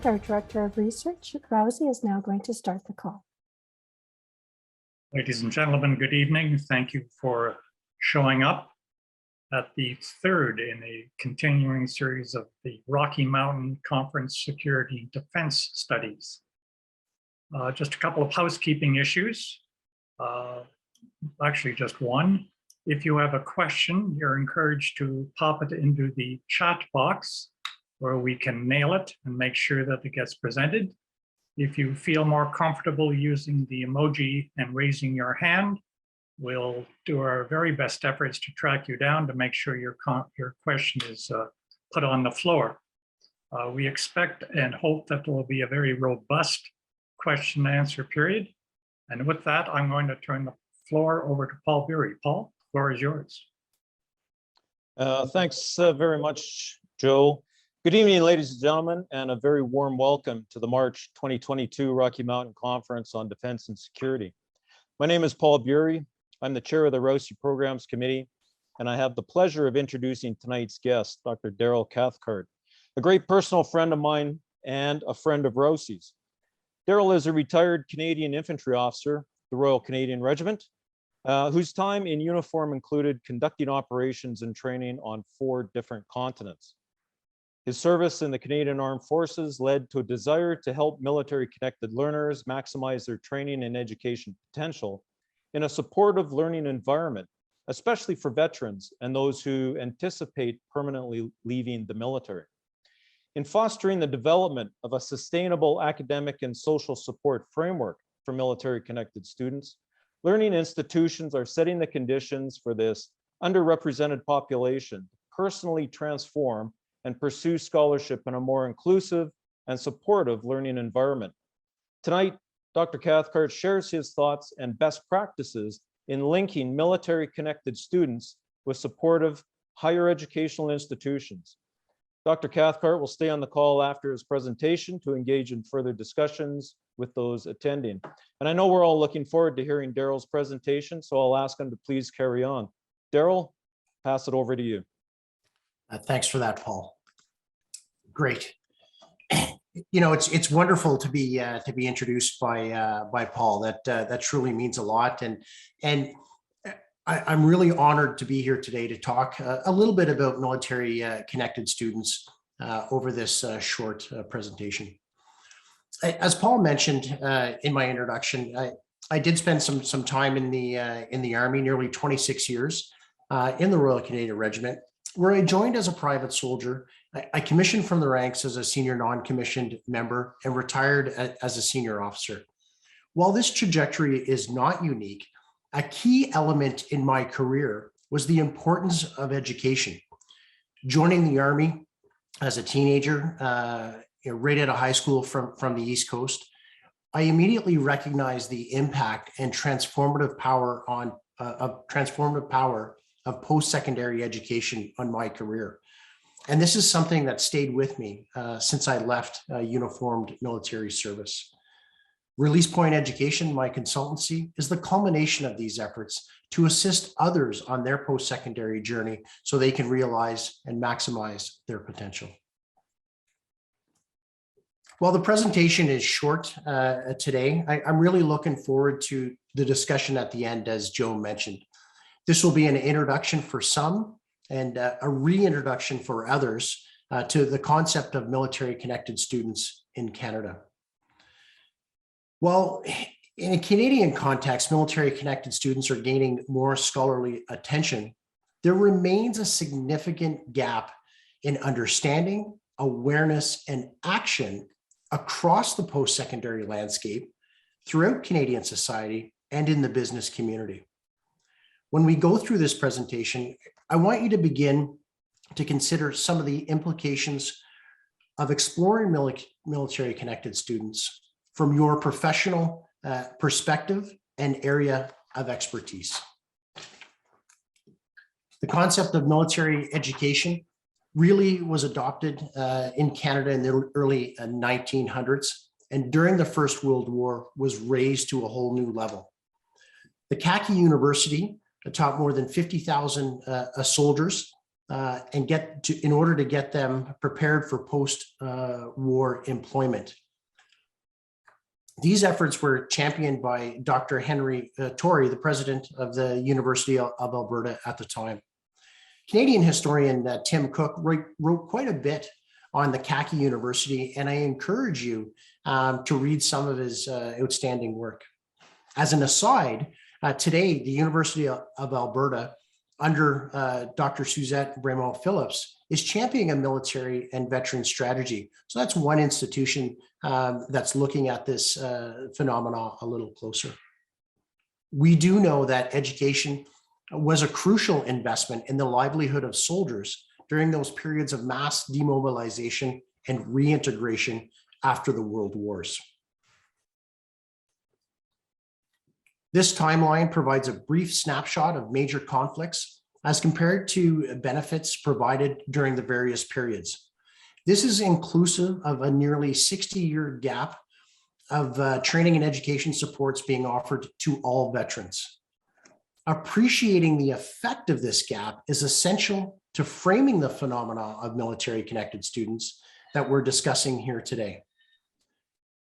our Director of Research, RAUSI, is now going to start the call. Ladies and gentlemen, good evening. Thank you for showing up at the third in a continuing series of the Rocky Mountain Conference Security Defense Studies. Just a couple of housekeeping issues. Actually, just one. If you have a question, you're encouraged to pop it into the chat box where we can nail it and make sure that it gets presented. If you feel more comfortable using the emoji and raising your hand, we'll do our very best efforts to track you down to make sure your question is put on the floor. We expect and hope that there will be a very robust question and answer period. And with that, I'm going to turn the floor over to Paul Bury. Paul, the floor is yours. Thanks very much, Joe. Good evening, ladies and gentlemen, and a very warm welcome to the March 2022 Rocky Mountain Conference on Defense and Security. My name is Paul Bury. I'm the chair of the RAUSI Programs Committee, and I have the pleasure of introducing tonight's guest, Dr. Darryl Cathcart, a great personal friend of mine and a friend of RAUSI's. Darryl is a retired Canadian infantry officer, the Royal Canadian Regiment, whose time in uniform included conducting operations and training on 4 different continents. His service in the Canadian Armed Forces led to a desire to help military-connected learners maximize their training and education potential in a supportive learning environment, especially for veterans and those who anticipate permanently leaving the military. In fostering the development of a sustainable academic and social support framework for military-connected students, learning institutions are setting the conditions for this underrepresented population to personally transform and pursue scholarship in a more inclusive and supportive learning environment. Tonight, Dr. Cathcart shares his thoughts and best practices in linking military-connected students with supportive higher educational institutions. Dr. Cathcart will stay on the call after his presentation to engage in further discussions with those attending. And I know we're all looking forward to hearing Darryl's presentation, so I'll ask him to please carry on. Darryl, pass it over to you. Thanks for that, Paul. Great. You know, it's wonderful to be introduced by Paul. That truly means a lot, and I'm really honored to be here today to talk a little bit about military connected students over this short presentation. As Paul mentioned in my introduction, I did spend some time in the Army, nearly 26 years in the Royal Canadian Regiment, where I joined as a private soldier. I commissioned from the ranks as a senior non-commissioned member and retired as a senior officer. While this trajectory is not unique, a key element in my career was the importance of education. Joining the Army as a teenager, right out of high school from the East Coast, I immediately recognized the impact and transformative power of post-secondary education on my career. And this is something that stayed with me since I left uniformed military service. Release Point Education, my consultancy, is the culmination of these efforts to assist others on their post-secondary journey so they can realize and maximize their potential. While the presentation is short today, I'm really looking forward to the discussion at the end, as Joe mentioned. This will be an introduction for some and a reintroduction for others to the concept of military-connected students in Canada. While in a Canadian context, military-connected students are gaining more scholarly attention, there remains a significant gap in understanding, awareness, and action across the post-secondary landscape throughout Canadian society and in the business community. When we go through this presentation, I want you to begin to consider some of the implications of exploring military-connected students from your professional perspective and area of expertise. The concept of military education really was adopted in Canada in the early 1900s, and during the First World War was raised to a whole new level. The Khaki University taught more than 50,000 soldiers and in order to get them prepared for post-war employment. These efforts were championed by Dr. Henry Torrey, the president of the University of Alberta at the time. Canadian historian Tim Cook wrote quite a bit on the Khaki University, and I encourage you to read some of his outstanding work. As an aside, today, the University of Alberta, under Dr. Suzette Bremo-Phillips, is championing a military and veteran strategy. So that's one institution that's looking at this phenomena a little closer. We do know that education was a crucial investment in the livelihood of soldiers during those periods of mass demobilization and reintegration after the World Wars. This timeline provides a brief snapshot of major conflicts as compared to benefits provided during the various periods. This is inclusive of a nearly 60-year gap of training and education supports being offered to all veterans. Appreciating the effect of this gap is essential to framing the phenomena of military-connected students that we're discussing here today.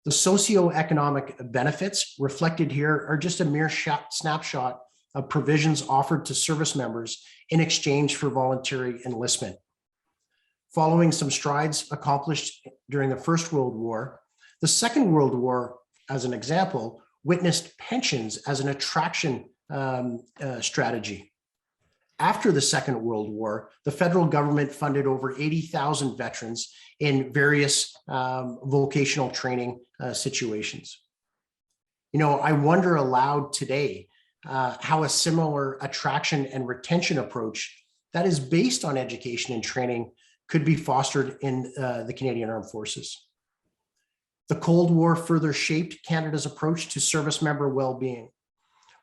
The socioeconomic benefits reflected here are just a mere snapshot of provisions offered to service members in exchange for voluntary enlistment. Following some strides accomplished during the First World War, the Second World War, as an example, witnessed pensions as an attraction strategy. After the Second World War, the federal government funded over 80,000 veterans in various vocational training situations. You know, I wonder aloud today how a similar attraction and retention approach that is based on education and training could be fostered in the Canadian Armed Forces. The Cold War further shaped Canada's approach to service member well-being.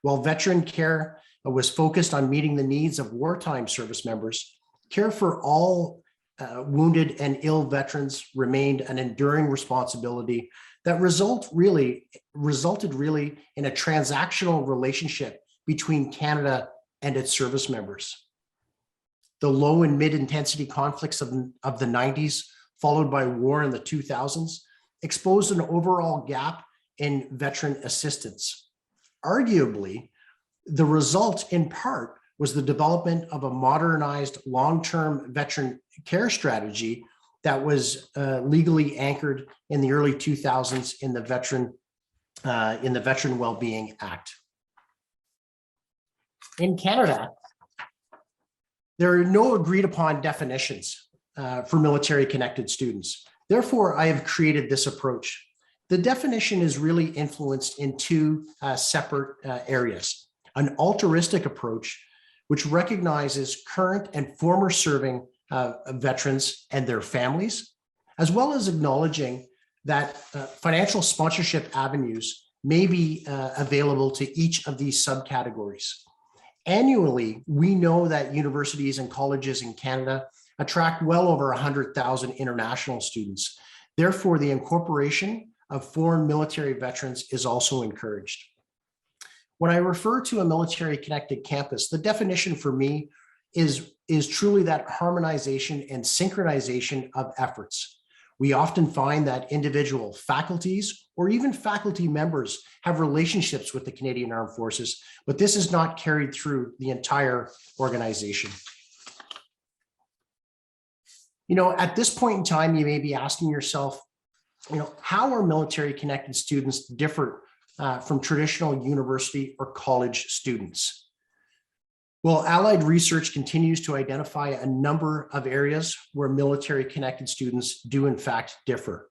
While veteran care was focused on meeting the needs of wartime service members, care for all wounded and ill veterans remained an enduring responsibility that resulted really in a transactional relationship between Canada and its service members. The low and mid-intensity conflicts of the 90s, followed by war in the 2000s, exposed an overall gap in veteran assistance. Arguably, the result in part was the development of a modernized long-term veteran care strategy that was legally anchored in the early 2000s in the Veteran Wellbeing Act. In Canada, there are no agreed upon definitions for military-connected students. Therefore, I have created this approach. The definition is really influenced in two separate areas. An altruistic approach, which recognizes current and former serving veterans and their families, as well as acknowledging that financial sponsorship avenues may be available to each of these subcategories. Annually, we know that universities and colleges in Canada attract well over 100,000 international students. Therefore, the incorporation of foreign military veterans is also encouraged. When I refer to a military-connected campus, the definition for me is truly that harmonization and synchronization of efforts. We often find that individual faculties or even faculty members have relationships with the Canadian Armed Forces, but this is not carried through the entire organization. You know, at this point in time, you may be asking yourself, you know, how are military-connected students different from traditional university or college students? Well, allied research continues to identify a number of areas where military-connected students do in fact differ.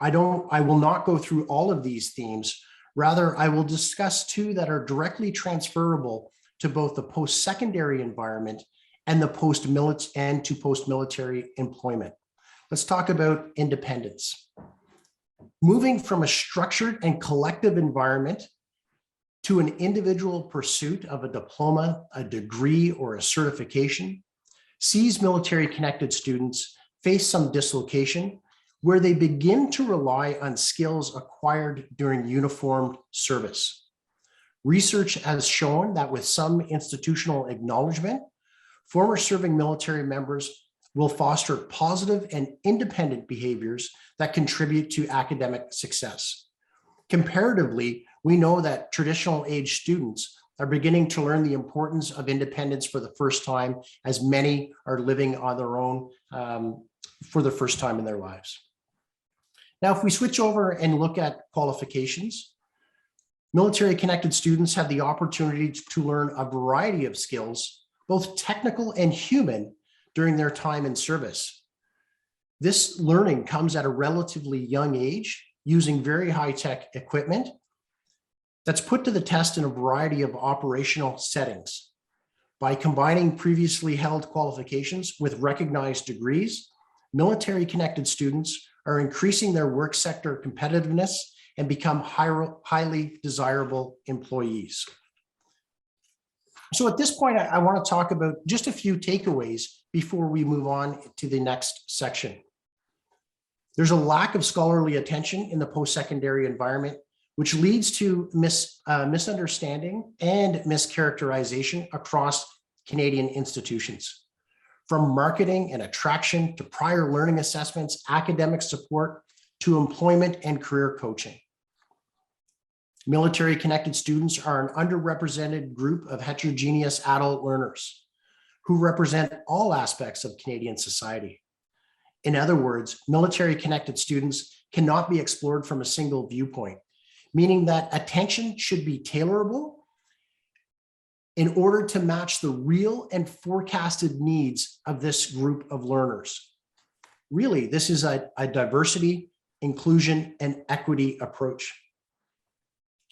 I will not go through all of these themes. Rather, I will discuss two that are directly transferable to both the post-secondary environment and the post-military employment. Let's talk about independence. Moving from a structured and collective environment to an individual pursuit of a diploma, a degree, or a certification sees military-connected students face some dislocation where they begin to rely on skills acquired during uniformed service. Research has shown that with some institutional acknowledgement, former serving military members will foster positive and independent behaviors that contribute to academic success. Comparatively, we know that traditional age students are beginning to learn the importance of independence for the first time, as many are living on their own for the first time in their lives. Now, if we switch over and look at qualifications, military-connected students have the opportunity to learn a variety of skills, both technical and human, during their time in service. This learning comes at a relatively young age, using very high-tech equipment that's put to the test in a variety of operational settings. By combining previously held qualifications with recognized degrees, military-connected students are increasing their work sector competitiveness and become highly desirable employees. So at this point, I want to talk about just a few takeaways before we move on to the next section. There's a lack of scholarly attention in the post-secondary environment, which leads to misunderstanding and mischaracterization across Canadian institutions. From marketing and attraction to prior learning assessments, academic support, to employment and career coaching. Military-connected students are an underrepresented group of heterogeneous adult learners who represent all aspects of Canadian society. In other words, military-connected students cannot be explored from a single viewpoint, meaning that attention should be tailorable in order to match the real and forecasted needs of this group of learners. Really, this is a diversity, inclusion, and equity approach.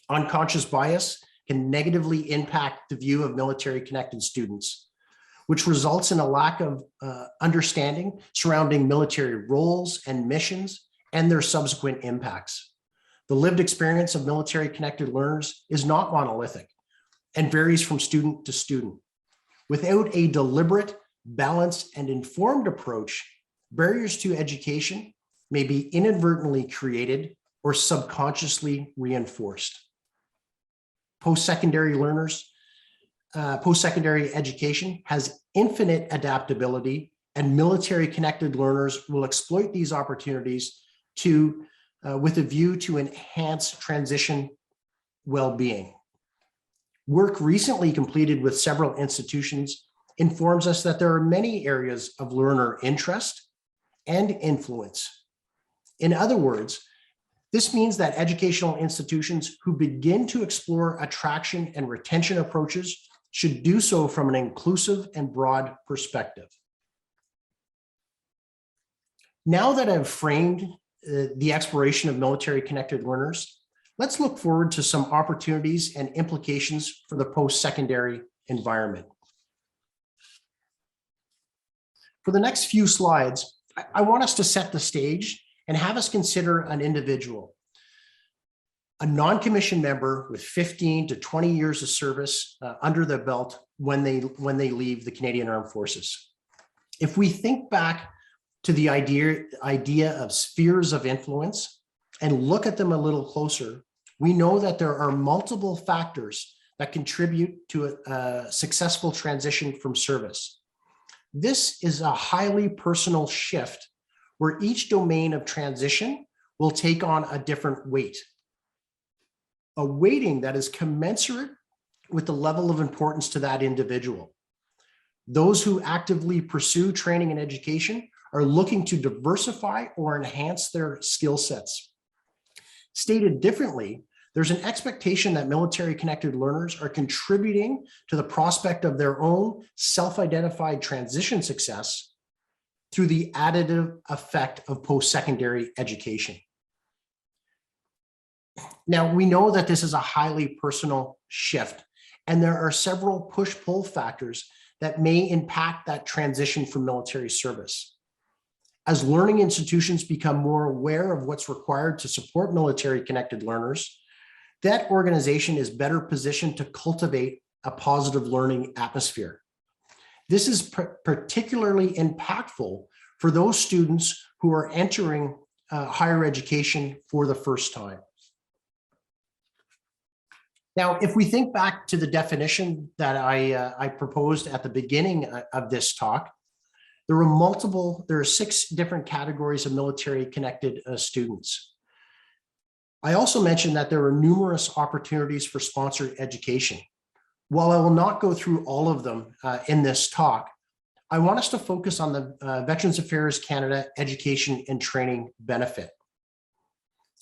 Unconscious bias can negatively impact the view of military-connected students, which results in a lack of understanding surrounding military roles and missions and their subsequent impacts. The lived experience of military-connected learners is not monolithic and varies from student to student. Without a deliberate, balanced, and informed approach, barriers to education may be inadvertently created or subconsciously reinforced. Post-secondary education has infinite adaptability, and military-connected learners will exploit these opportunities with a view to enhance transition well-being. Work recently completed with several institutions informs us that there are many areas of learner interest and influence. In other words, this means that educational institutions who begin to explore attraction and retention approaches should do so from an inclusive and broad perspective. Now that I've framed the exploration of military-connected learners, let's look forward to some opportunities and implications for the post-secondary environment. For the next few slides, I want us to set the stage and have us consider an individual, a non-commissioned member with 15 to 20 years of service under their belt when they leave the Canadian Armed Forces. If we think back to the idea of spheres of influence and look at them a little closer, we know that there are multiple factors that contribute to a successful transition from service. This is a highly personal shift where each domain of transition will take on a different weight. A weighting that is commensurate with the level of importance to that individual. Those who actively pursue training and education are looking to diversify or enhance their skill sets. Stated differently, there's an expectation that military-connected learners are contributing to the prospect of their own self-identified transition success through the additive effect of post-secondary education. Now, we know that this is a highly personal shift, and there are several push-pull factors that may impact that transition from military service. As learning institutions become more aware of what's required to support military-connected learners, that organization is better positioned to cultivate a positive learning atmosphere. This is particularly impactful for those students who are entering higher education for the first time. Now, if we think back to the definition that I proposed at the beginning of this talk, there are 6 different categories of military-connected students. I also mentioned that there are numerous opportunities for sponsored education. While I will not go through all of them in this talk, I want us to focus on the Veterans Affairs Canada Education and Training Benefit.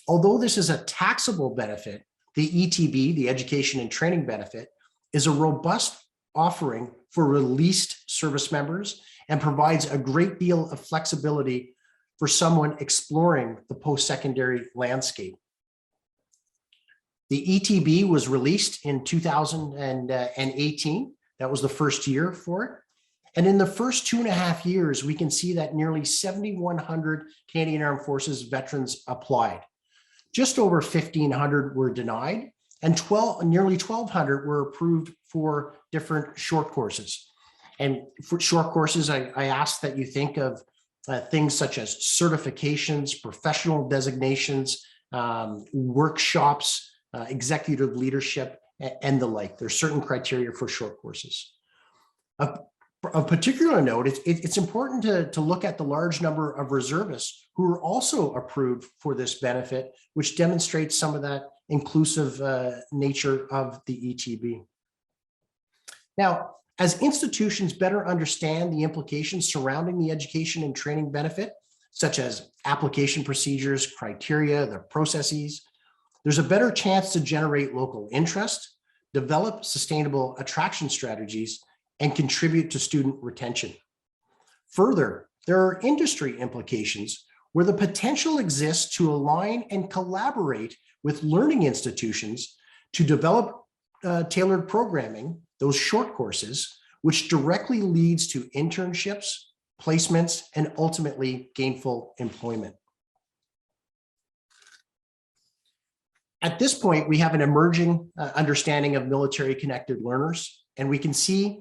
Although this is a taxable benefit, the ETB, the Education and Training Benefit, is a robust offering for released service members and provides a great deal of flexibility for someone exploring the post-secondary landscape. The ETB was released in 2018. That was the first year for it. And in the first 2.5 years, we can see that nearly 7,100 Canadian Armed Forces veterans applied. Just over 1,500 were denied, and nearly 1,200 were approved for different short courses. And for short courses, I ask that you think of things such as certifications, professional designations, workshops, executive leadership, and the like. There's certain criteria for short courses. Of particular note, it's important to look at the large number of reservists who are also approved for this benefit, which demonstrates some of that inclusive nature of the ETB. Now, as institutions better understand the implications surrounding the education and training benefit, such as application procedures, criteria, the processes, there's a better chance to generate local interest, develop sustainable attraction strategies, and contribute to student retention. Further, there are industry implications where the potential exists to align and collaborate with learning institutions to develop tailored programming, those short courses, which directly leads to internships, placements, and ultimately gainful employment. At this point, we have an emerging understanding of military-connected learners, and we can see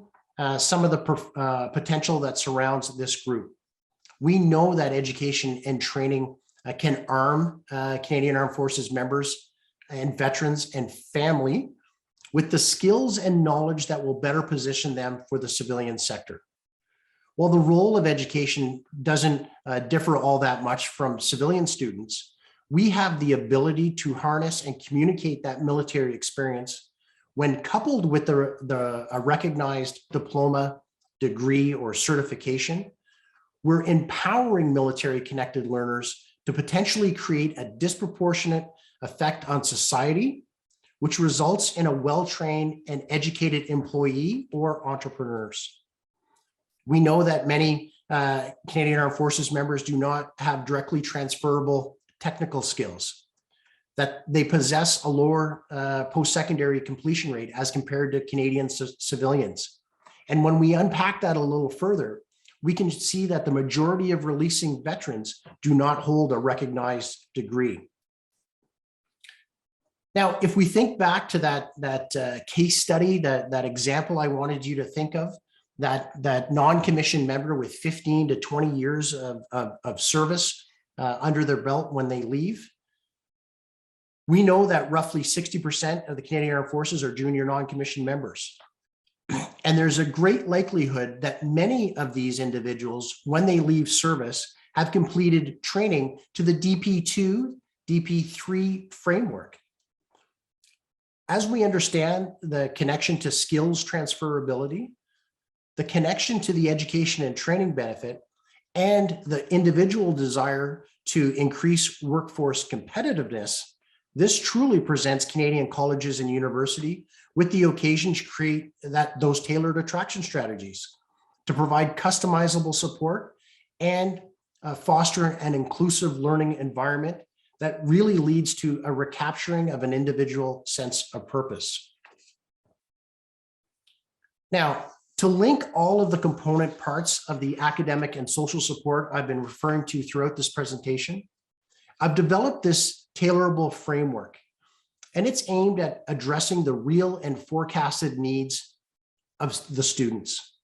some of the potential that surrounds this group. We know that education and training can arm Canadian Armed Forces members and veterans and family with the skills and knowledge that will better position them for the civilian sector. While the role of education doesn't differ all that much from civilian students, we have the ability to harness and communicate that military experience when coupled with a recognized diploma, degree, or certification. We're empowering military-connected learners to potentially create a disproportionate effect on society, which results in a well-trained and educated employee or entrepreneurs. We know that many Canadian Armed Forces members do not have directly transferable technical skills, that they possess a lower post-secondary completion rate as compared to Canadian civilians. And when we unpack that a little further, we can see that the majority of releasing veterans do not hold a recognized degree. Now, if we think back to that case study, that example I wanted you to think of, that non-commissioned member with 15 to 20 years of service under their belt when they leave, we know that roughly 60% of the Canadian Armed Forces are junior non-commissioned members. And there's a great likelihood that many of these individuals, when they leave service, have completed training to the DP2, DP3 framework. As we understand the connection to skills transferability, the connection to the education and training benefit, and the individual desire to increase workforce competitiveness, this truly presents Canadian colleges and universities with the occasion to create those tailored attraction strategies to provide customizable support and foster an inclusive learning environment that really leads to a recapturing of an individual sense of purpose. Now, to link all of the component parts of the academic and social support I've been referring to throughout this presentation, I've developed this tailorable framework, and it's aimed at addressing the real and forecasted needs of the students.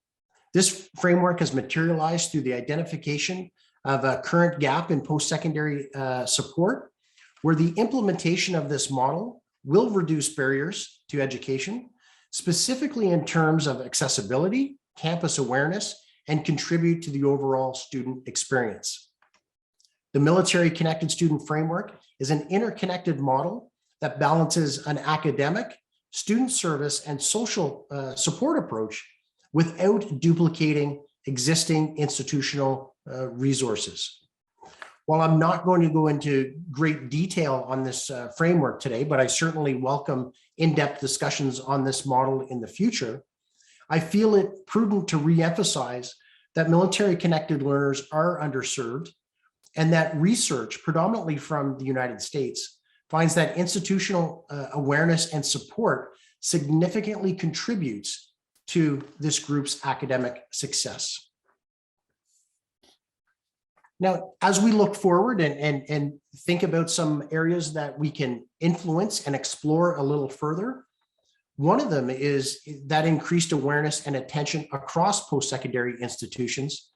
This framework has materialized through the identification of a current gap in post-secondary support, where the implementation of this model will reduce barriers to education, specifically in terms of accessibility, campus awareness, and contribute to the overall student experience. The Military Connected Student Framework is an interconnected model that balances an academic, student service, and social support approach without duplicating existing institutional resources. While I'm not going to go into great detail on this framework today, but I certainly welcome in-depth discussions on this model in the future, I feel it prudent to re-emphasize that military-connected learners are underserved, and that research, predominantly from the United States, finds that institutional awareness and support significantly contributes to this group's academic success. Now, as we look forward and think about some areas that we can influence and explore a little further, one of them is that increased awareness and attention across post-secondary institutions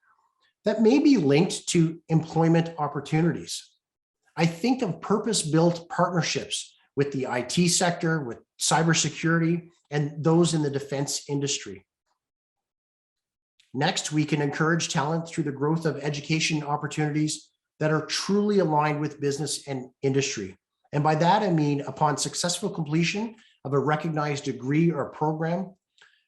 that may be linked to employment opportunities. I think of purpose-built partnerships with the IT sector, with cybersecurity, and those in the defense industry. Next, we can encourage talent through the growth of education opportunities that are truly aligned with business and industry. And by that, I mean upon successful completion of a recognized degree or program,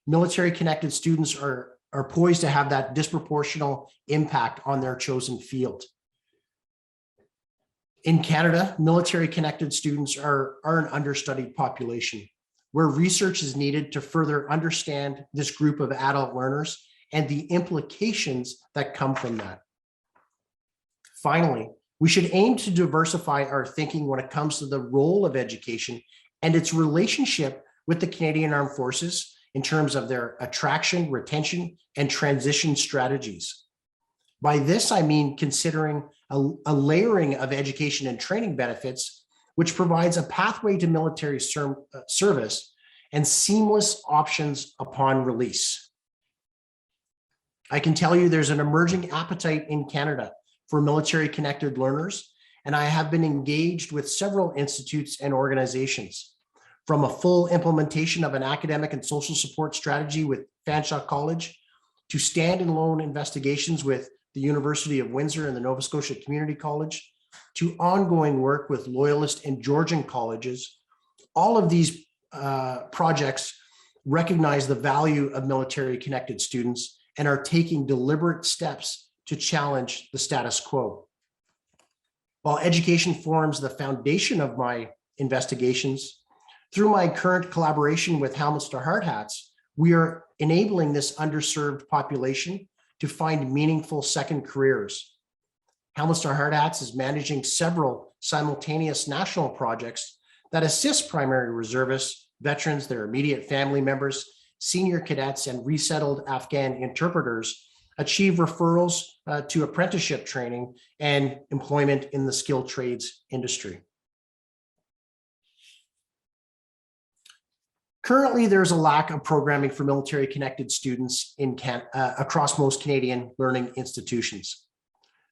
military-connected students are poised to have that disproportional impact on their chosen field. In Canada, military-connected students are an understudied population, where research is needed to further understand this group of adult learners and the implications that come from that. Finally, we should aim to diversify our thinking when it comes to the role of education and its relationship with the Canadian Armed Forces in terms of their attraction, retention, and transition strategies. By this, I mean considering a layering of education and training benefits, which provides a pathway to military service and seamless options upon release. I can tell you there's an emerging appetite in Canada for military-connected learners, and I have been engaged with several institutes and organizations, from a full implementation of an academic and social support strategy with Fanshawe College, to stand-alone investigations with the University of Windsor and the Nova Scotia Community College, to ongoing work with Loyalist and Georgian colleges. All of these projects recognize the value of military-connected students and are taking deliberate steps to challenge the status quo. While education forms the foundation of my investigations, through my current collaboration with Helmets to Hard Hats, we are enabling this underserved population to find meaningful second careers. Helmets to Hard Hats is managing several simultaneous national projects that assist primary reservists, veterans, their immediate family members, senior cadets, and resettled Afghan interpreters achieve referrals to apprenticeship training and employment in the skilled trades industry. Currently, there's a lack of programming for military-connected students across most Canadian learning institutions.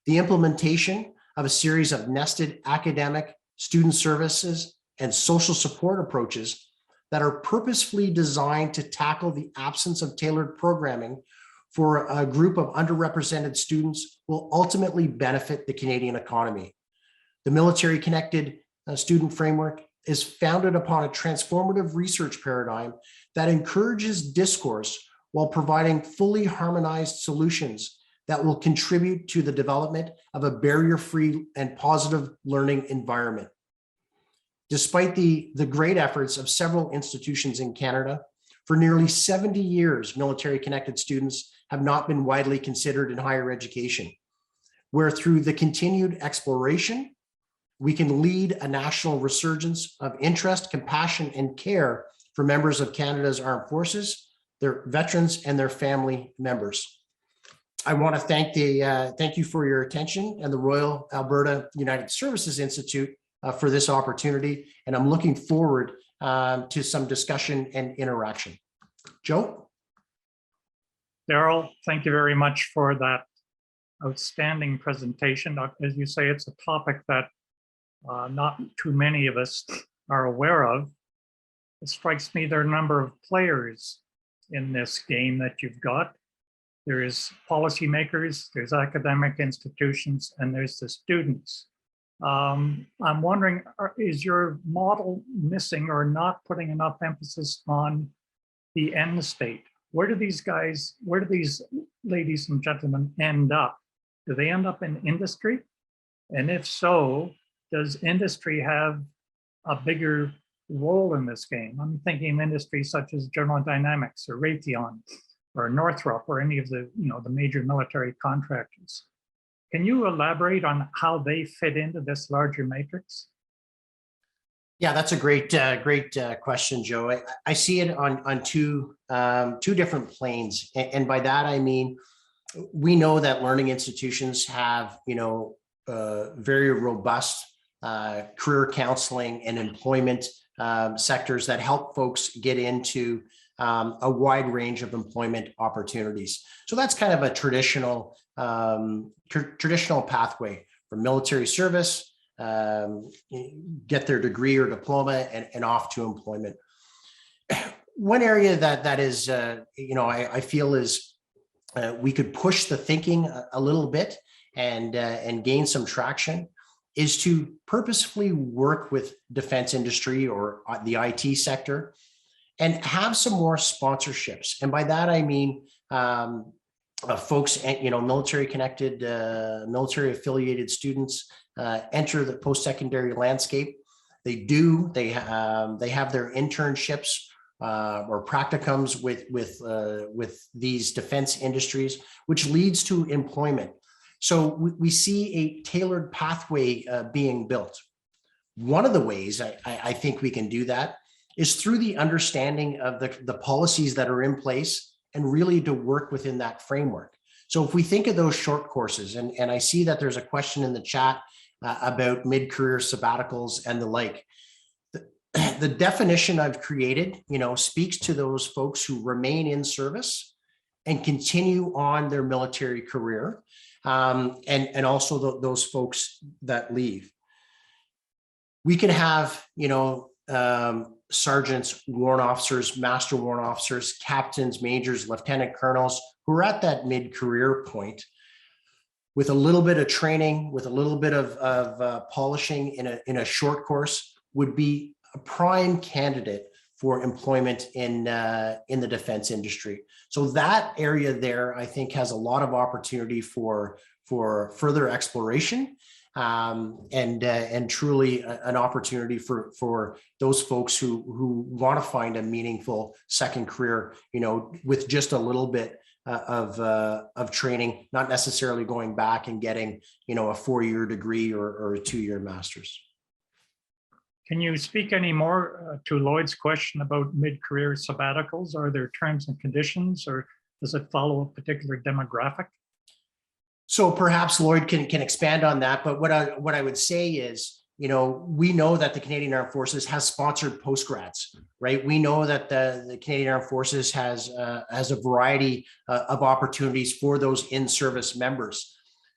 The implementation of a series of nested academic, student services, and social support approaches that are purposefully designed to tackle the absence of tailored programming for a group of underrepresented students will ultimately benefit the Canadian economy. The Military-Connected Student Framework is founded upon a transformative research paradigm that encourages discourse while providing fully harmonized solutions that will contribute to the development of a barrier-free and positive learning environment. Despite the great efforts of several institutions in Canada, for nearly 70 years, military-connected students have not been widely considered in higher education, where through the continued exploration, we can lead a national resurgence of interest, compassion, and care for members of Canada's armed forces, their veterans, and their family members. I want to thank you for your attention and the Royal Alberta United Services Institute for this opportunity, and I'm looking forward to some discussion and interaction. Joe? Darryl, thank you very much for that outstanding presentation. As you say, it's a topic that not too many of us are aware of, it strikes me there are a number of players in this game that you've got. There is policymakers, there's academic institutions, and there's the students. I'm wondering, is your model missing or not putting enough emphasis on the end state? Where do these ladies and gentlemen end up? Do they end up in industry? And if so, does industry have a bigger role in this game? I'm thinking of industries such as General Dynamics or Raytheon or Northrop or any of the, the major military contractors. Can you elaborate on how they fit into this larger matrix? Yeah, that's a great question, Joe. I see it on two different planes, and by that I mean we know that learning institutions have very robust career counseling and employment sectors that help folks get into a wide range of employment opportunities. So that's kind of a traditional pathway for military service. Get their degree or diploma and off to employment. One area that is, I feel is we could push the thinking a little bit and gain some traction is to purposefully work with defense industry or the IT sector and have some more sponsorships. And by that, I mean, folks, MilitaryConnected, military affiliated students enter the post-secondary landscape. They have their internships or practicums with these defense industries, which leads to employment. So we see a tailored pathway being built. One of the ways I think we can do that is through the understanding of the policies that are in place and really to work within that framework. So if we think of those short courses, and I see that there's a question in the chat about mid-career sabbaticals and the like. The definition I've created, speaks to those folks who remain in service and continue on their military career, and also those folks that leave. We can have, sergeants, warrant officers, master warrant officers, captains, majors, lieutenant colonels who are at that mid-career point with a little bit of training, with a little bit of polishing in a short course would be a prime candidate for employment in the defense industry. So that area there, I think, has a lot of opportunity for further exploration, and truly an opportunity for those folks who want to find a meaningful second career, with just a little bit of training, not necessarily going back and getting, a 4-year degree or a 2-year master's. Can you speak any more to Lloyd's question about mid-career sabbaticals? Are there terms and conditions, or does it follow a particular demographic? So perhaps Lloyd can expand on that, but what I would say is, we know that the Canadian Armed Forces has sponsored postgrads, right? We know that the Canadian Armed Forces has a variety of opportunities for those in-service members.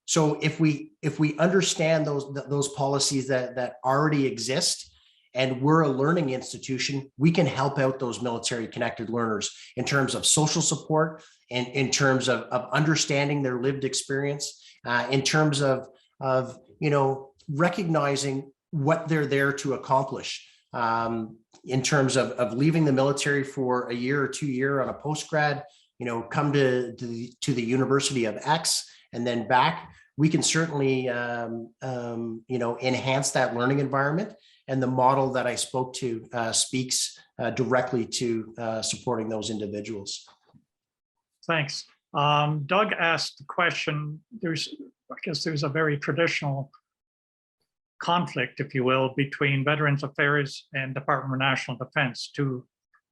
So if we understand those policies that already exist, and we're a learning institution, we can help out those military-connected learners in terms of social support, and in terms of understanding their lived experience, in terms of recognizing what they're there to accomplish, in terms of leaving the military for a year or 2 years on a postgrad, come to the University of X and then back. We can certainly enhance that learning environment. And the model that I spoke to speaks directly to supporting those individuals. Thanks. Doug asked the question, I guess there's a very traditional conflict, if you will, between Veterans Affairs and Department of National Defense, two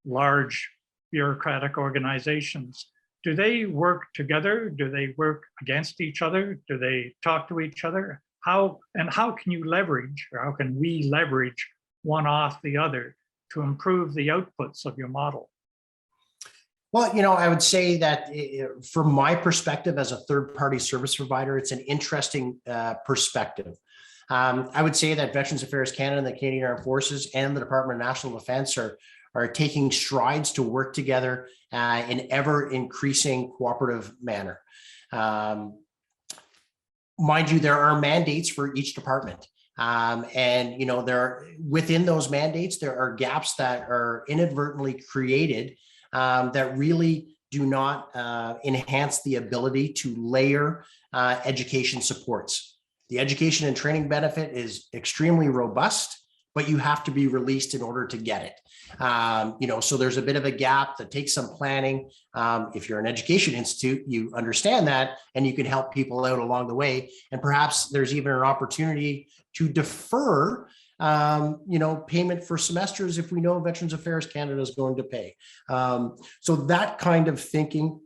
large bureaucratic organizations. Do they work together? Do they work against each other? Do they talk to each other? How can you leverage, or how can we leverage one off the other to improve the outputs of your model? Well, I would say that from my perspective as a third-party service provider, it's an interesting perspective. I would say that Veterans Affairs Canada and the Canadian Armed Forces and the Department of National Defense are are taking strides to work together in ever increasing cooperative manner. Mind you, there are mandates for each department. And, you know, within those mandates, there are gaps that are inadvertently created that really do not enhance the ability to layer education supports. The education and training benefit is extremely robust, but you have to be released in order to get it. You know, so there's a bit of a gap that takes some planning. If you're an education institute, you understand that, and you can help people out along the way. And perhaps there's even an opportunity to defer, you know, payment for semesters if we know Veterans Affairs Canada is going to pay. So that kind of thinking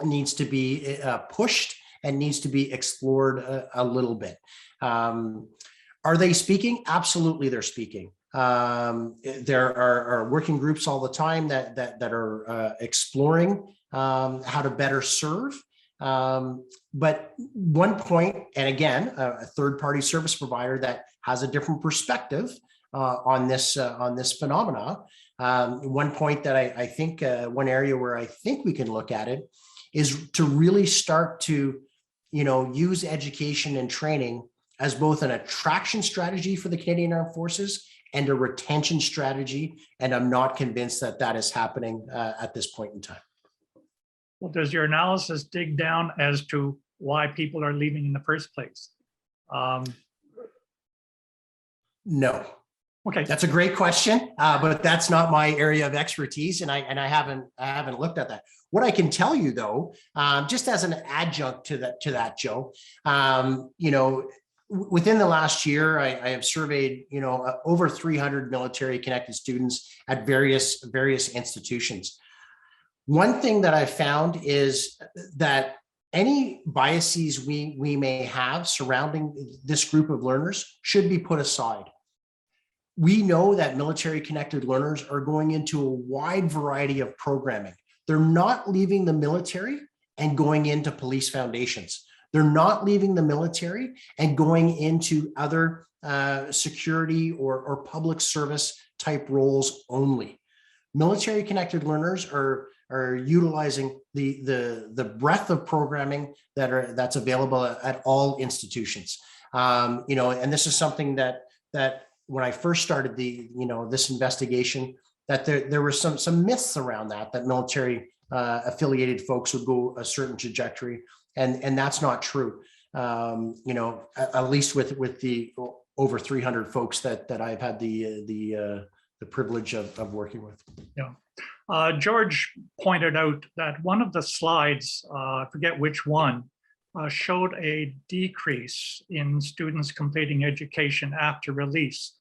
needs to be pushed and needs to be explored a little bit. Are they speaking? Absolutely, they're speaking. There are working groups all the time that are exploring how to better serve. But one point, and again, a third-party service provider that has a different perspective on this phenomena. One point that I think, one area where I think we can look at it is to really start to, you know, use education and training as both an attraction strategy for the Canadian Armed Forces and a retention strategy. And I'm not convinced that that is happening at this point in time. Well, does your analysis dig down as to why people are leaving in the first place? No. Okay. That's a great question, but that's not my area of expertise, and I haven't looked at that. What I can tell you, though, just as an adjunct to that, Joe, you know, within the last year, I have surveyed, you know, over 300 military connected students at various institutions. One thing that I've found is that any biases we may have surrounding this group of learners should be put aside. We know that military connected learners are going into a wide variety of programming. They're not leaving the military and going into police foundations. They're not leaving the military and going into other security or public service type roles only. Military connected learners are utilizing the breadth of programming that's available at all institutions. You know, and this is something that when I first started this investigation, that there were some myths around that military affiliated folks would go a certain trajectory, and that's not true. You know, at least with the over 300 folks that I've had the privilege of working with. Yeah. George pointed out that one of the slides, I forget which one, showed a decrease in students completing education after release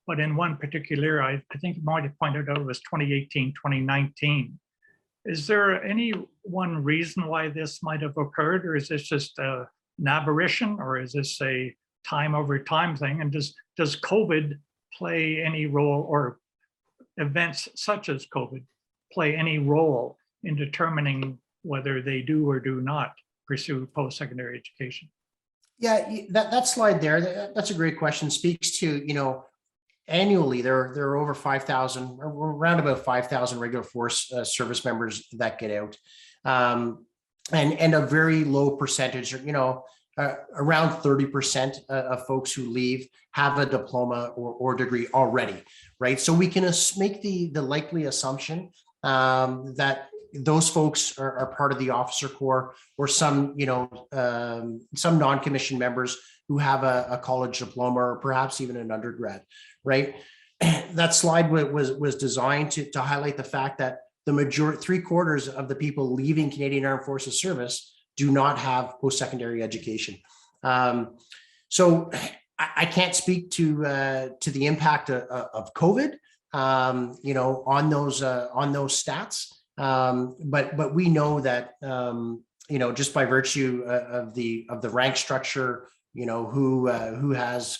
but in one particular, I think you might have pointed out it was 2018, 2019. Is there any one reason why this might have occurred, or is this just an aberration, or is this a time over time thing? And does COVID play any role, or events such as COVID play any role in determining whether they do or do not pursue post-secondary education? Yeah, that slide there, that's a great question. Speaks to, you know, annually there are over 5,000, around about 5,000 regular force service members that get out, and a very low percentage, you know, around 30% of folks who leave have a diploma or degree already, right? So we can make the likely assumption that those folks are part of the officer corps, or some, you know, some non-commissioned members who have a college diploma or perhaps even an undergrad, right? That slide was designed to highlight the fact that the majority, 3/4 of the people leaving Canadian Armed Forces service do not have post-secondary education. So I can't speak to the impact of COVID, you know, on those stats. But we know that, you know, just by virtue of the rank structure, you know, who has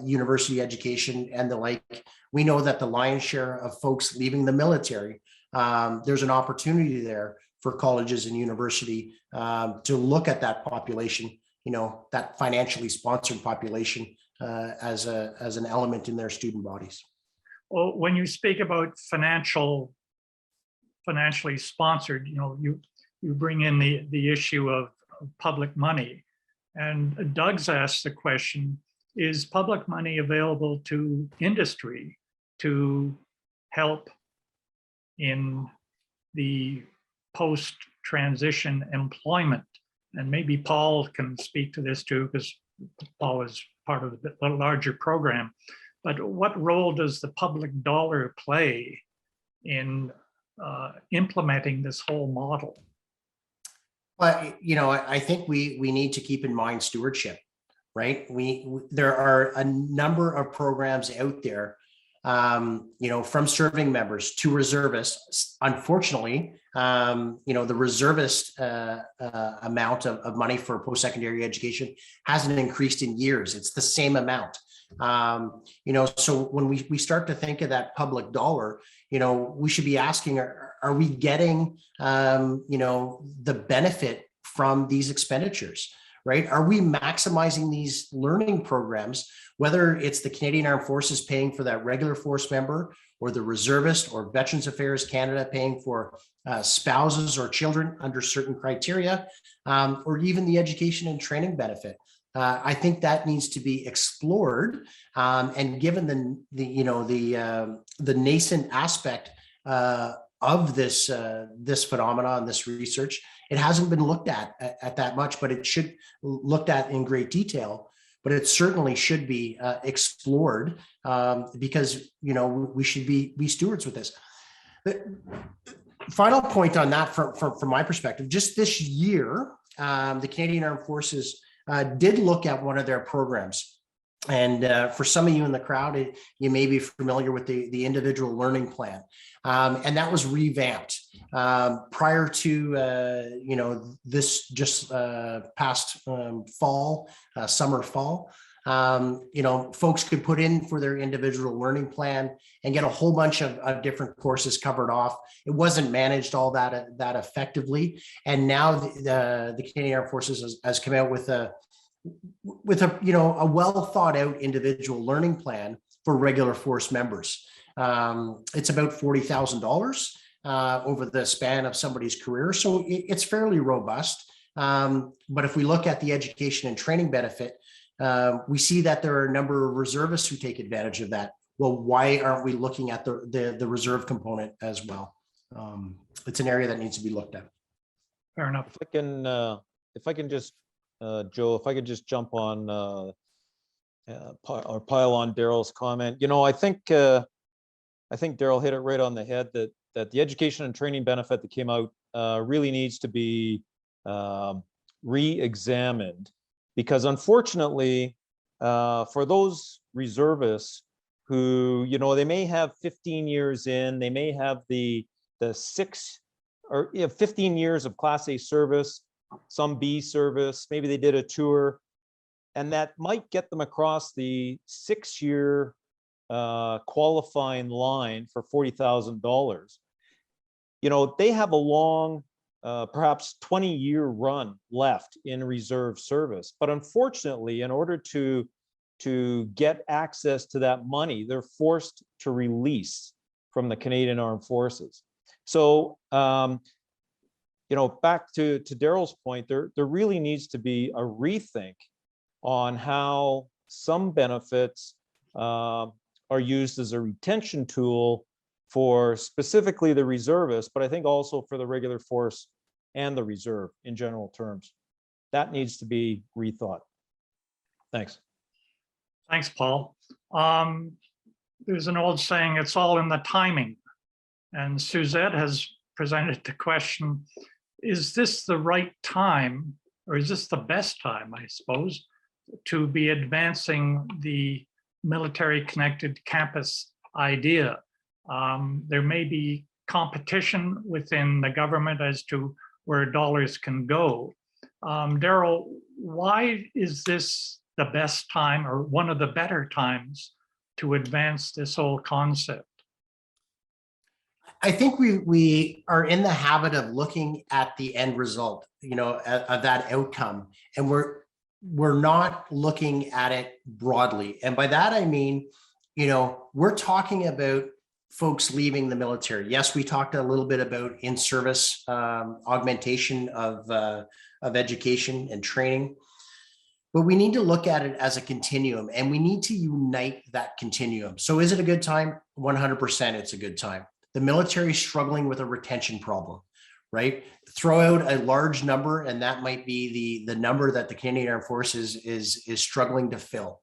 university education and the like, we know that the lion's share of folks leaving the military, there's an opportunity there for colleges and university to look at that population, you know, that financially sponsored population as an element in their student bodies. when you speak about financially sponsored, you bring in the issue of public money. And Doug's asked the question, is public money available to industry to help in the post-transition employment? And maybe Paul can speak to this too, because Paul is part of the larger program. But what role does the public dollar play in implementing this whole model? Well, I think we need to keep in mind stewardship, right? There are a number of programs out there, from serving members to reservists. Unfortunately, the reservist amount of money for post-secondary education hasn't increased in years. It's the same amount. So when we start to think of that public dollar, we should be asking, are we getting, the benefit from these expenditures, right? Are we maximizing these learning programs, whether it's the Canadian Armed Forces paying for that regular force member, or the reservist, or Veterans Affairs Canada paying for spouses or children under certain criteria, or even the education and training benefit? I think that needs to be explored, and given the nascent aspect of this phenomenon, this research, it hasn't been looked at that much, but it should looked at in great detail. But it certainly should be explored, because we should be stewards with this. The final point on that, from my perspective, just this year, the Canadian Armed Forces did look at one of their programs. And for some of you in the crowd, you may be familiar with the individual learning plan. And that was revamped prior to, this just past summer, fall. Folks could put in for their individual learning plan and get a whole bunch of different courses covered off. It wasn't managed all that effectively. And now the Canadian Armed Forces has come out with a well thought out individual learning plan for regular force members. It's about $40,000 over the span of somebody's career. So it's fairly robust. But if we look at the education and training benefit, we see that there are a number of reservists who take advantage of that. Well, why aren't we looking at the reserve component as well? It's an area that needs to be looked at. Fair enough. If I can just, Joe, if I could just jump on or pile on Darryl's comment. I think Darryl hit it right on the head that the education and training benefit that came out really needs to be re-examined, because unfortunately, for those reservists who, they may have 15 years in, they may have the 15 years of Class A service, some B service, maybe they did a tour, and that might get them across the 6-year qualifying line for $40,000. They have a long, perhaps 20-year run left in reserve service. But unfortunately, in order to get access to that money, they're forced to release from the Canadian Armed Forces. So, back to Darryl's point, there really needs to be a rethink on how some benefits are used as a retention tool for specifically the reservists, but I think also for the regular force and the reserve in general terms. That needs to be rethought. Thanks. Thanks, Paul. There's an old saying, it's all in the timing. And Suzette has presented the question, is this the right time, or is this the best time, I suppose, to be advancing the military-connected campus idea? There may be competition within the government as to where dollars can go. Darryl, why is this the best time or one of the better times to advance this whole concept? I think we are in the habit of looking at the end result, of that outcome, and we're not looking at it broadly. And by that, I mean, we're talking about folks leaving the military. Yes, we talked a little bit about in-service augmentation of education and training, but we need to look at it as a continuum, and we need to unite that continuum. So is it a good time? 100% it's a good time. The military is struggling with a retention problem, right? Throw out a large number, and that might be the number that the Canadian Armed Forces is struggling to fill.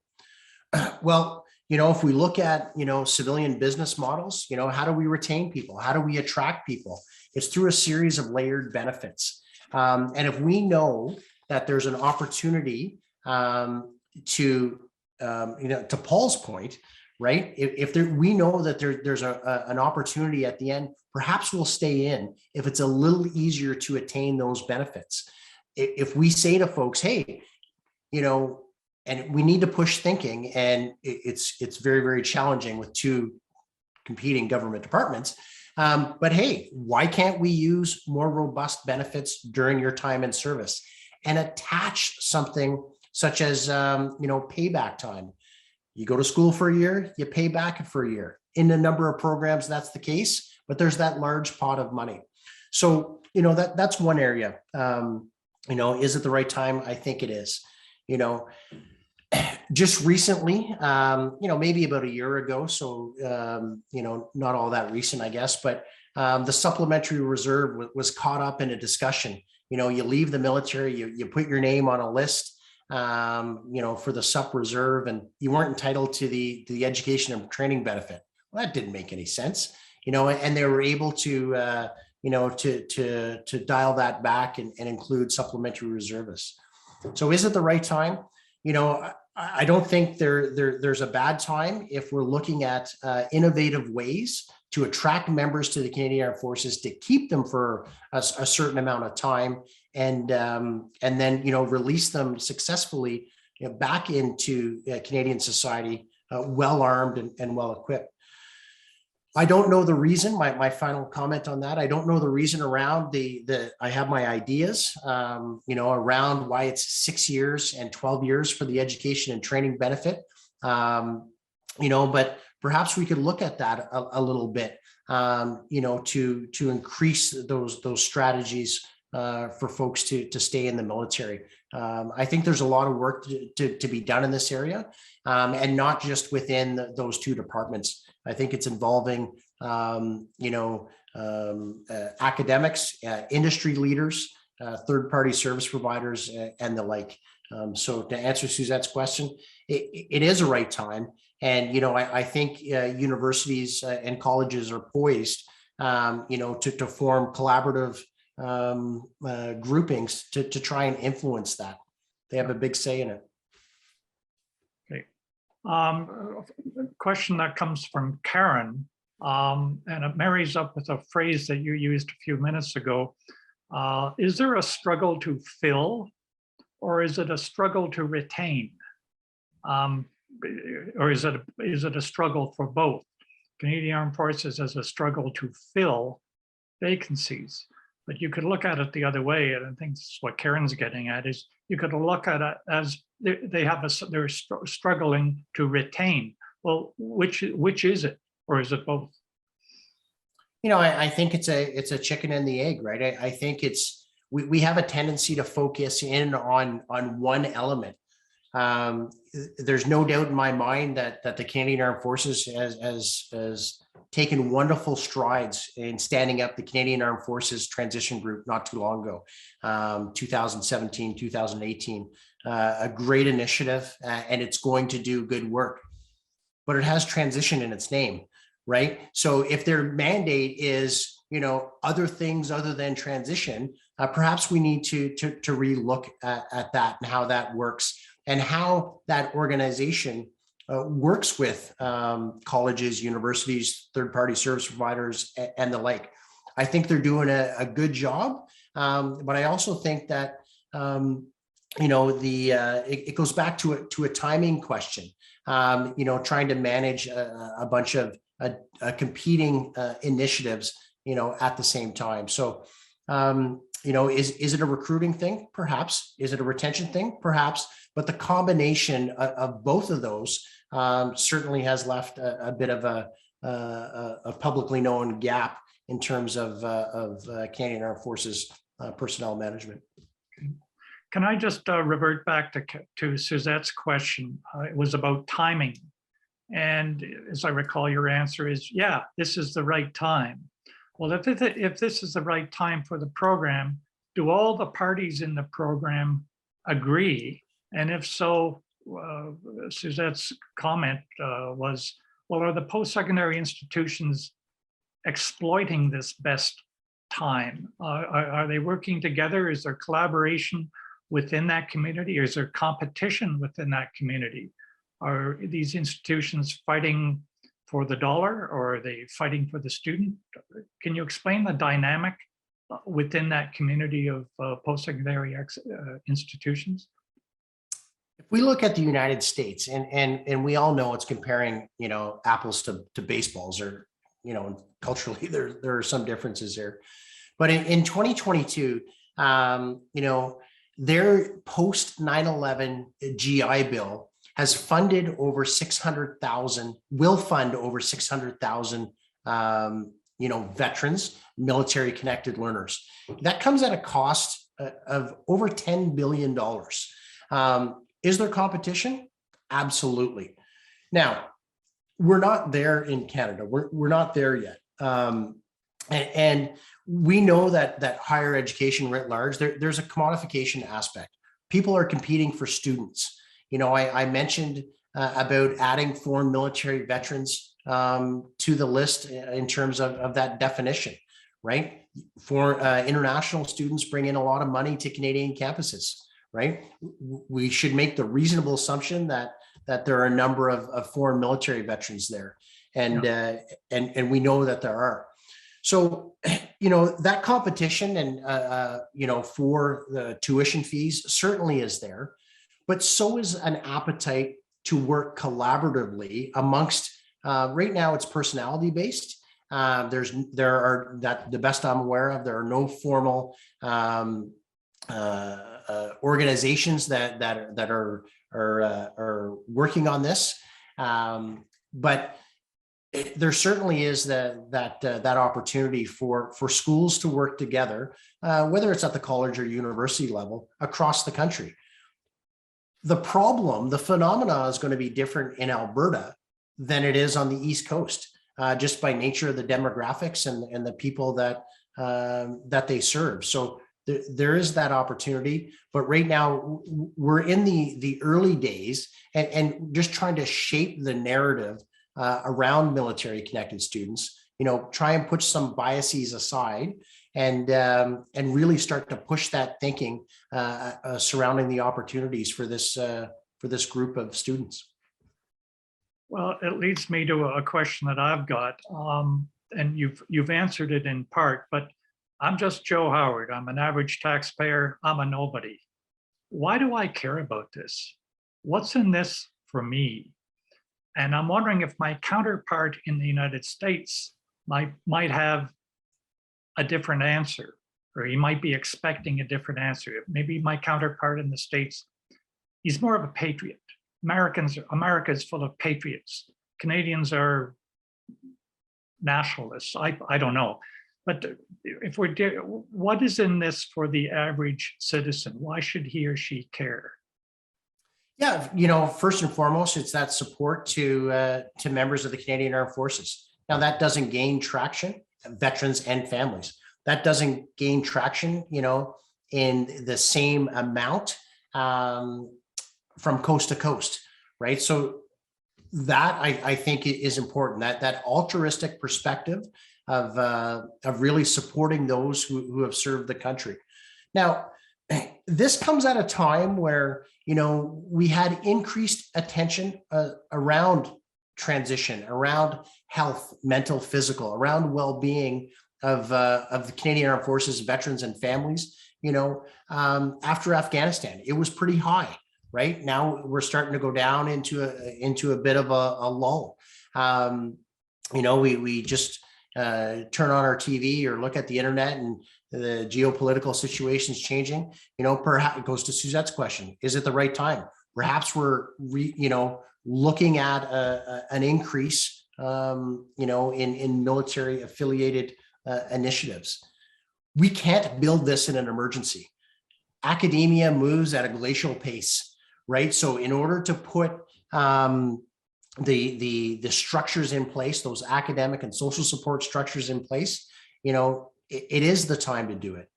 Well, if we look at, civilian business models, how do we retain people? How do we attract people? It's through a series of layered benefits. And if we know that there's an opportunity to Paul's point, right? If we know that there's an opportunity at the end, perhaps we'll stay in if it's a little easier to attain those benefits. If we say to folks, hey, and we need to push thinking, and it's very, very challenging with two competing government departments. But hey, why can't we use more robust benefits during your time in service and attach something such as, payback time? You go to school for a year, you pay back for a year. In a number of programs, that's the case, but there's that large pot of money. So, that's one area. Is it the right time? I think it is. Just recently, maybe about a year ago, so, not all that recent, I guess, but the supplementary reserve was caught up in a discussion. You leave the military, you put your name on a list, for the sup reserve, and you weren't entitled to the education and training benefit. Well, that didn't make any sense, and they were able to, to dial that back and include supplementary reservists. So is it the right time? I don't think there's a bad time if we're looking at innovative ways to attract members to the Canadian Armed Forces, to keep them for a certain amount of time, and then release them successfully back into Canadian society, well armed and well equipped. I don't know the reason. My final comment on that. I don't know the reason around I have my ideas, around why it's 6 years and 12 years for the education and training benefit. But perhaps we could look at that a little bit, to increase those strategies for folks to stay in the military. I think there's a lot of work to be done in this area, and not just within those two departments. I think it's involving, academics, industry leaders, third-party service providers, and the like. So to answer Suzette's question, it is a right time. And, I think universities and colleges are poised, to form collaborative groupings to try and influence that. They have a big say in it. Question that comes from Karen, and it marries up with a phrase that you used a few minutes ago. Is there a struggle to fill, or is it a struggle to retain? Or is it a struggle for both? Canadian Armed Forces has a struggle to fill vacancies, but you could look at it the other way, and I think this is what Karen's getting at, is you could look at it as they're struggling to retain. Well, which is it, or is it both? I think it's a chicken and the egg, right? I think we have a tendency to focus in on one element. There's no doubt in my mind that the Canadian Armed Forces has taken wonderful strides in standing up the Canadian Armed Forces Transition Group not too long ago, 2017, 2018, a great initiative, and it's going to do good work, but it has transition in its name, right? So if their mandate is, other things other than transition, perhaps we need to relook at that and how that works, and how that organization works with colleges, universities, third-party service providers, and the like. I think they're doing a good job, but I also think that it goes back to a timing question. Trying to manage a bunch of competing initiatives, at the same time. So, is it a recruiting thing? Perhaps. Is it a retention thing? Perhaps. But the combination of both of those, certainly has left a bit of a publicly known gap in terms of Canadian Armed Forces personnel management. Can I just revert back to Suzette's question? It was about timing. And as I recall, your answer is, yeah, this is the right time. Well, if this is the right time for the program, do all the parties in the program agree? And if so, Suzette's comment was, well, are the post-secondary institutions exploiting this best time? Are they working together? Is there collaboration within that community? Or is there competition within that community? Are these institutions fighting for the dollar, or are they fighting for the student? Can you explain the dynamic within that community of post-secondary institutions? If we look at the United States, and we all know it's comparing, apples to baseballs, or, culturally there are some differences there. But in 2022, their post 9/11 GI Bill has funded over 600,000, will fund over 600,000, veterans, military-connected learners. That comes at a cost of over $10 billion. Is there competition? Absolutely. Now, we're not there in Canada. We're not there yet. And we know that higher education writ large, there's a commodification aspect. People are competing for students. I mentioned about adding foreign military veterans to the list in terms of that definition, right? For international students bring in a lot of money to Canadian campuses, right? We should make the reasonable assumption that there are a number of foreign military veterans there, and we know that there are. So, that competition and, for the tuition fees certainly is there, but so is an appetite to work collaboratively amongst, right now it's personality based. The best I'm aware of, there are no formal organizations that are working on this. But there certainly is that opportunity for schools to work together, whether it's at the college or university level across the country. The phenomena is going to be different in Alberta than it is on the East Coast, just by nature of the demographics and the people that they serve. So there is that opportunity, but right now we're in the early days and just trying to shape the narrative around military connected students, try and put some biases aside and really start to push that thinking surrounding the opportunities for this group of students. Well, it leads me to a question that I've got, and you've answered it in part, but I'm just Joe Howard. I'm an average taxpayer. I'm a nobody. Why do I care about this? What's in this for me? And I'm wondering if my counterpart in the United States might have a different answer, or he might be expecting a different answer. Maybe my counterpart in the States, he's more of a patriot. America is full of patriots. Canadians are nationalists. I don't know. But if what is in this for the average citizen? Why should he or she care? Yeah, first and foremost, it's that support to members of the Canadian Armed Forces. Now, that doesn't gain traction, veterans and families. That doesn't gain traction, in the same amount from coast to coast, right? So that I think is important. That altruistic perspective of really supporting those who have served the country. Now, this comes at a time where we had increased attention around transition, around health, mental, physical, around well-being of the Canadian Armed Forces veterans and families. After Afghanistan, it was pretty high. Right now, we're starting to go down into a bit of a lull. We just turn on our TV or look at the internet, and the geopolitical situation is changing. Perhaps it goes to Suzette's question: is it the right time? Perhaps we're looking at an increase in military affiliated initiatives. We can't build this in an emergency. Academia moves at a glacial pace, right? So in order to put the structures in place, those academic and social support structures in place, it is the time to do it.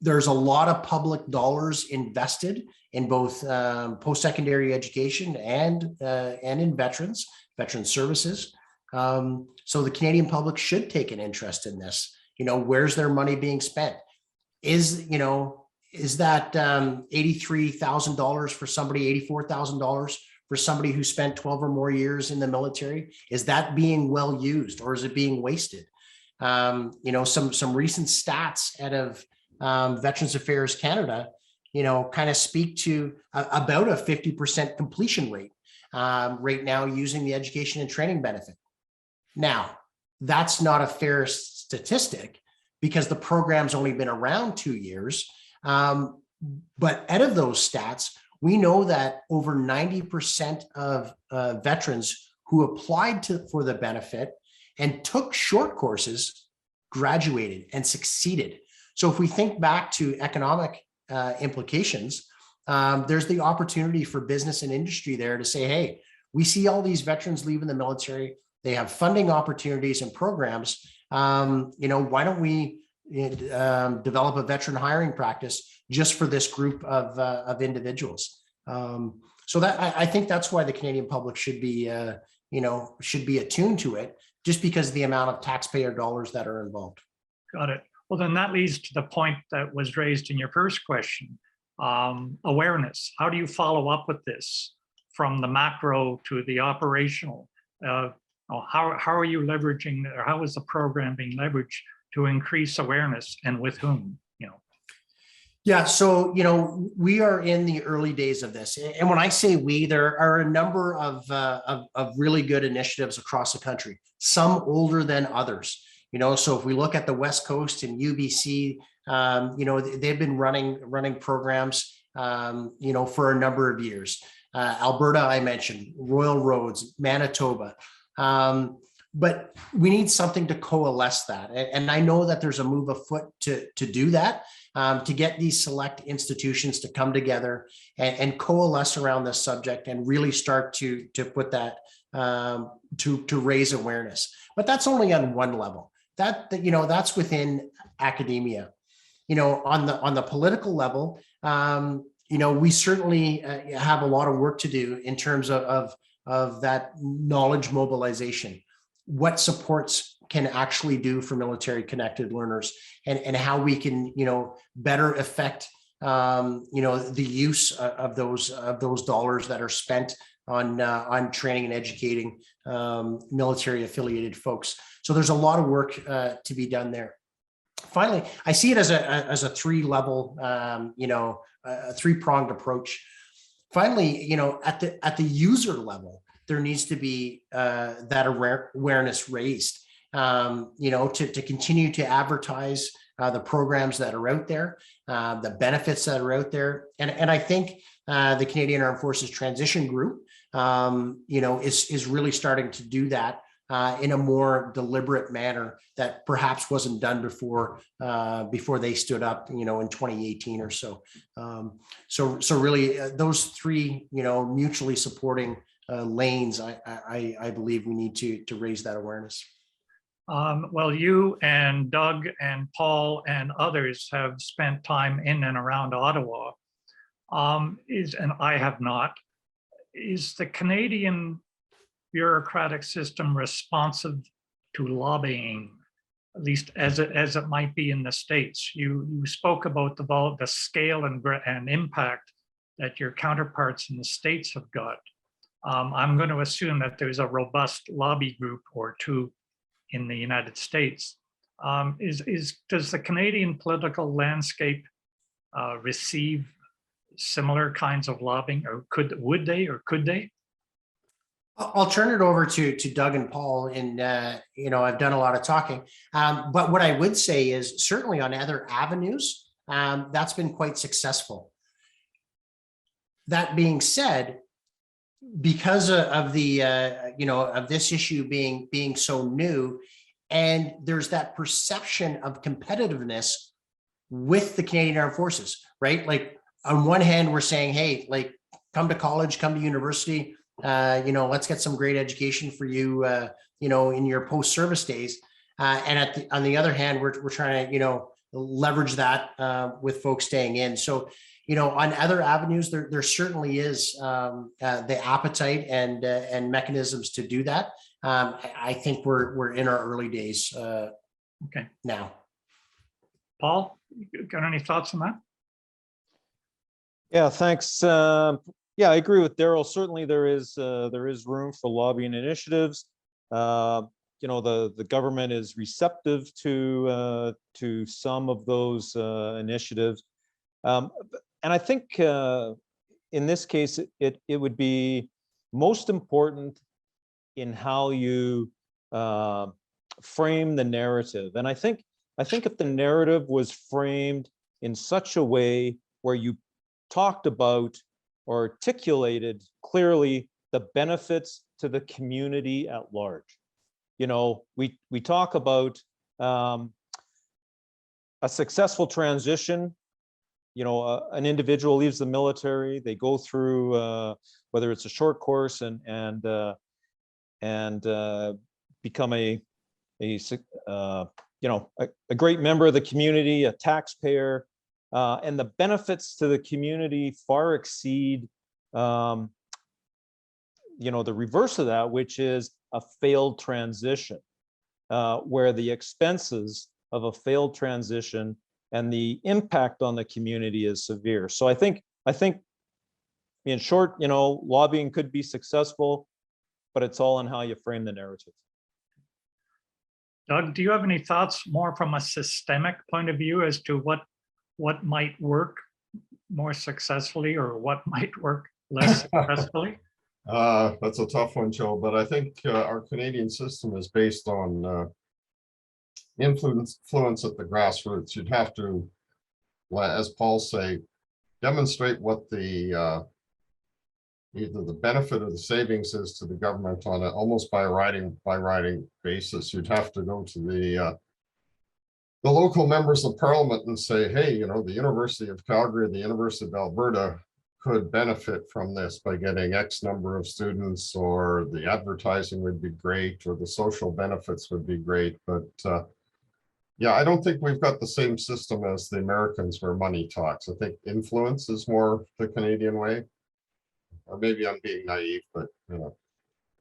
There's a lot of public dollars invested in both post-secondary education and in veteran services. So the Canadian public should take an interest in this. Where's their money being spent? Is that $83,000 for somebody, $84,000 for somebody who spent 12 or more years in the military? Is that being well used, or is it being wasted? Some recent stats out of Veterans Affairs Canada, kind of speak to about a 50% completion rate right now using the education and training benefit. Now, that's not a fair statistic because the program's only been around 2 years. But out of those stats, we know that over 90% of veterans who applied for the benefit and took short courses graduated and succeeded. So if we think back to economic implications, there's the opportunity for business and industry there to say, hey, we see all these veterans leaving the military. They have funding opportunities and programs. Why don't we develop a veteran hiring practice just for this group of individuals? So that I think that's why the Canadian public should be attuned to it, just because of the amount of taxpayer dollars that are involved. Got it. Well, then that leads to the point that was raised in your first question, awareness. How do you follow up with this from the macro to the operational? How are you leveraging, or how is the program being leveraged to increase awareness, and with whom? Yeah, so we are in the early days of this, and when I say we, there are a number of really good initiatives across the country. Some older than others. So if we look at the West Coast and UBC, they've been running programs, for a number of years. Alberta, I mentioned, Royal Roads, Manitoba. But we need something to coalesce that. And I know that there's a move afoot to do that, to get these select institutions to come together and coalesce around this subject and really start to put that, to raise awareness. But that's only on one level. That's within academia. On the political level, we certainly have a lot of work to do in terms of that knowledge mobilization. What supports can actually do for military connected learners, and how we can, better affect, the use of those dollars that are spent on training and educating military affiliated folks. So there's a lot of work to be done there. Finally, I see it as a three-level, a three-pronged approach. Finally, at the user level, there needs to be that awareness raised, to continue to advertise the programs that are out there, the benefits that are out there. And I think the Canadian Armed Forces Transition Group, is really starting to do that in a more deliberate manner that perhaps wasn't done before they stood up, in 2018 or so. So really those three, mutually supporting lanes, I believe we need to raise that awareness. Well, you and Doug and Paul and others have spent time in and around Ottawa, and I have not. Is the Canadian bureaucratic system responsive to lobbying, at least as it might be in the States? You spoke about the scale and impact that your counterparts in the States have got. I'm going to assume that there's a robust lobby group or two in the United States. Does the Canadian political landscape receive similar kinds of lobbying, or would they? I'll turn it over to Doug and Paul, and I've done a lot of talking. But what I would say is certainly on other avenues, that's been quite successful. that being said, because of the of this issue being so new, and there's that perception of competitiveness with the Canadian Armed Forces, right? Like on one hand, we're saying, hey, like come to college, come to university, let's get some great education for you, in your post-service days. And on the other hand, we're trying to, leverage that with folks staying in. So, on other avenues, there certainly is the appetite and mechanisms to do that. I think we're in our early days Okay. now. Paul, you got any thoughts on that? Yeah, thanks. Yeah, I agree with Darryl. Certainly there is room for lobbying initiatives. The government is receptive to some of those initiatives. And I think in this case, it would be most important in how you frame the narrative. And I think if the narrative was framed in such a way where you talked about or articulated clearly the benefits to the community at large. We talk about a successful transition. An individual leaves the military, they go through whether it's a short course and become a great member of the community, a taxpayer, and the benefits to the community far exceed the reverse of that, which is a failed transition, where the expenses of a failed transition and the impact on the community is severe. So I think in short, lobbying could be successful, but it's all in how you frame the narrative. Doug, do you have any thoughts more from a systemic point of view as to what might work more successfully or what might work less successfully? That's a tough one, Joe, but I think our Canadian system is based on influence at the grassroots. You'd have to, as Paul say, demonstrate what the either the benefit or the savings is to the government on almost by riding basis. You'd have to go to the local members of parliament and say, hey, the University of Calgary, the University of Alberta could benefit from this by getting X number of students, or the advertising would be great, or the social benefits would be great. But yeah, I don't think we've got the same system as the Americans where money talks. I think influence is more the Canadian way, or maybe I'm being naive, but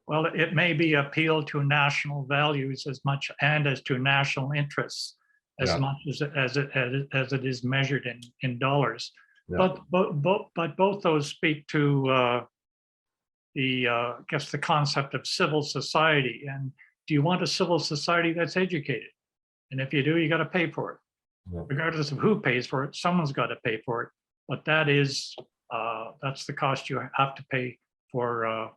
Well, it may be appeal to national values as much and as to national interests as much as it is measured in dollars. Yeah. But both those speak to I guess the concept of civil society. And do you want a civil society that's educated? And if you do, you got to pay for it. Yeah. Regardless of who pays for it, someone's got to pay for it. But that's the cost you have to pay for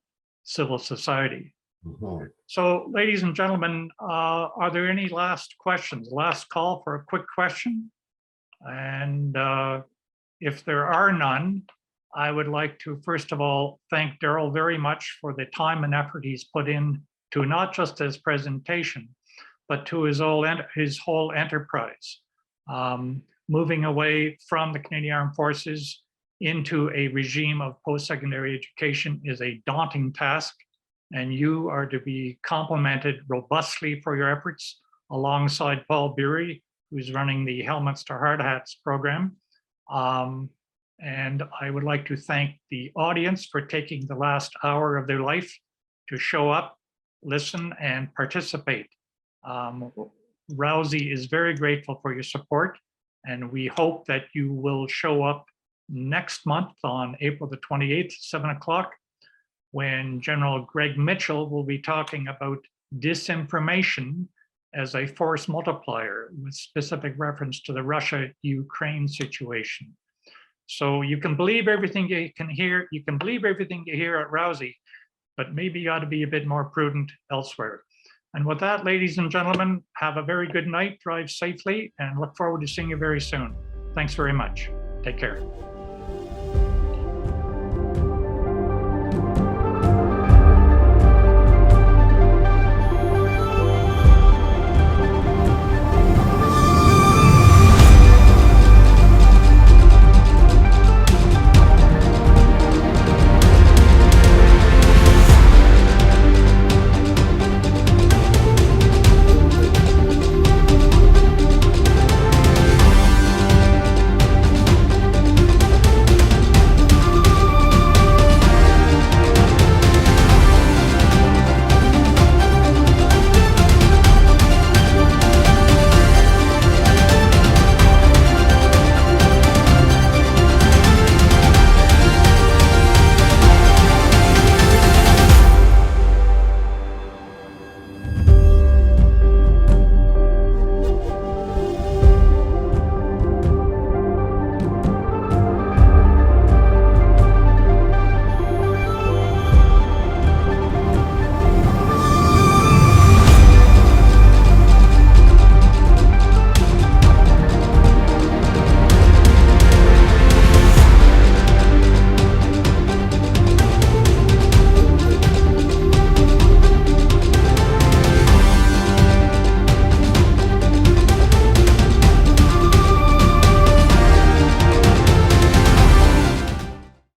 civil society. Mm-hmm. So, ladies and gentlemen, are there any last questions? Last call for a quick question. And if there are none, I would like to first of all thank Darryl very much for the time and effort he's put in to not just his presentation, but to his whole enterprise. Moving away from the Canadian Armed Forces into a regime of post-secondary education is a daunting task, and you are to be complimented robustly for your efforts alongside Paul Bury, who's running the Helmets to Hard Hats program. And I would like to thank the audience for taking the last hour of their life to show up, listen, and participate. RAUSI is very grateful for your support, and we hope that you will show up next month on April the 28th, 7 o'clock, when General Greg Mitchell will be talking about disinformation as a force multiplier with specific reference to the Russia-Ukraine situation. So you can believe everything you can hear, you can believe everything you hear at RAUSI, but maybe you ought to be a bit more prudent elsewhere. And with that, ladies and gentlemen, have a very good night, drive safely, and look forward to seeing you very soon. Thanks very much. Take care.